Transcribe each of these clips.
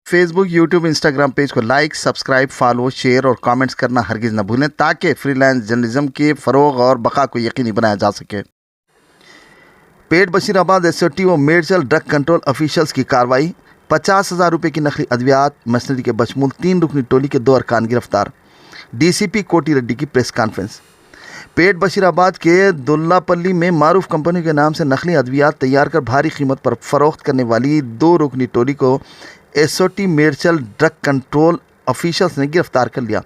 Facebook, YouTube, Instagram page को like, subscribe, follow, share और comments करना हरगिज़ न भूलें ताकि फ्रीलांस जर्नलिज्म के फ़रोग़ और बका को यकीनी बनाया जा सके। पेट बशीराबाद एसओटी व मेडचल ड्रग कंट्रोल ऑफिशियल्स की कार्रवाई। 50,000 रुपये की नकली अद्वियात मशीनरी के बशमूल 3 रुकनी टोली के 2 अरकान गिरफ्तार। डीसीपी कोटी रेड्डी की प्रेस कॉन्फ्रेंस। पेट बशीराबाद के दुल्लापल्ली में मारूफ कंपनी के नाम से नकली अद्वियात तैयार कर भारी कीमत पर फरोख्त करने वाली 2 रुकनी टोली को SOT Medchal drug control officials ने गिरफ्तार कर लिया।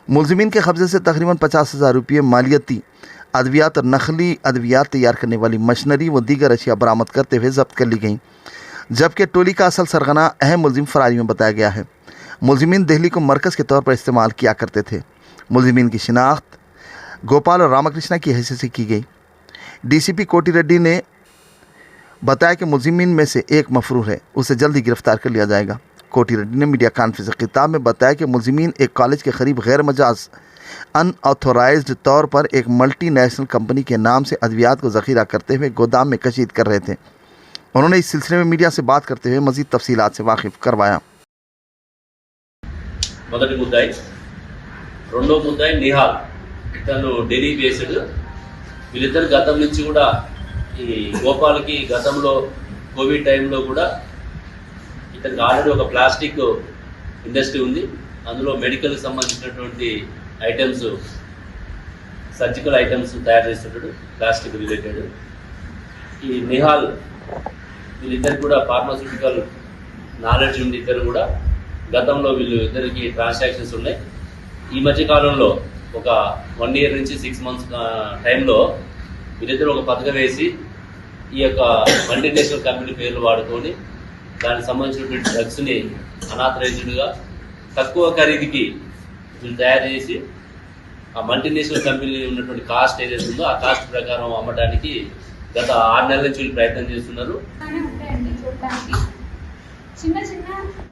मुलजिमीन के कब्जे से तकरीबन 50,000 रुपये मालियती अद्वियात और नकली अद्वियात तैयार करने वाली मशीनरी व दीगर अशिया बरामद करते हुए जब्त कर ली गई, जबकि टोली का असल सरगना अहम मुलजिम फरारी में बताया गया है। मुलजिमीन दिल्ली को मरकज़ के तौर पर इस्तेमाल किया करते थे। मुलजिमीन की शिनाख्त गोपाल और रामकृष्णा की हैसियत से की गई। डीसीपी कोटी रेड्डी ने बताया कि मुलजिमीन में से एक मफरूर है, उसे जल्दी गिरफ्तार कर लिया जाएगा। कोटी रेड्डी ने मीडिया कॉन्फ्रेंस के खिताब में बताया कि मुलजिमीन एक कॉलेज के करीब गैर मजाज अनऑथोराइज्ड तौर पर एक मल्टीनेशनल कंपनी के नाम से अद्वियात को ज़ख़ीरा करते हुए गोदाम में कशीद कर रहे थे। उन्होंने इस सिलसिले में मीडिया से बात करते हुए मज़ीद तफसीलात से वाकिफ़ करवाया। మొదటి ముద్దాయి రెండో ముద్దాయి నిహాల్ తను ఢిల్లీ బేస్డ్ వీళ్ళిద్దరు గతం నుంచి కూడా ఈ గోపాల్కి గతంలో కోవిడ్ టైంలో కూడా ఇతనికి ఆల్రెడీ ఒక ప్లాస్టిక్ ఇండస్ట్రీ ఉంది, అందులో మెడికల్కి సంబంధించినటువంటి ఐటమ్స్ సర్జికల్ ఐటమ్స్ తయారు చేస్తుంటాడు ప్లాస్టిక్ రిలేటెడ్। ఈ నిహాల్ వీళ్ళిద్దరికి కూడా ఫార్మాస్యూటికల్ నాలెడ్జ్ ఉంది, ఇద్దరు కూడా గతంలో వీళ్ళు ఇద్దరికి ట్రాన్సాక్షన్స్ ఉన్నాయి। ఈ మధ్య కాలంలో ఒక 1 year నుంచి 6 months టైంలో వీళ్ళిద్దరు ఒక పథకం వేసి ఈ యొక్క మల్టీనేషనల్ కంపెనీ పేర్లు వాడుకొని దానికి సంబంధించినటువంటి డ్రగ్స్ని అనాథరైజ్డ్గా తక్కువ ఖరీదుకి వీళ్ళు తయారు చేసి ఆ మల్టీనేషనల్ కంపెనీ ఉన్నటువంటి కాస్ట్ ఏదైతే ఉందో ఆ కాస్ట్ ప్రకారం అమ్మడానికి గత 6 నెలల నుంచి వీళ్ళు ప్రయత్నం చేస్తున్నారు।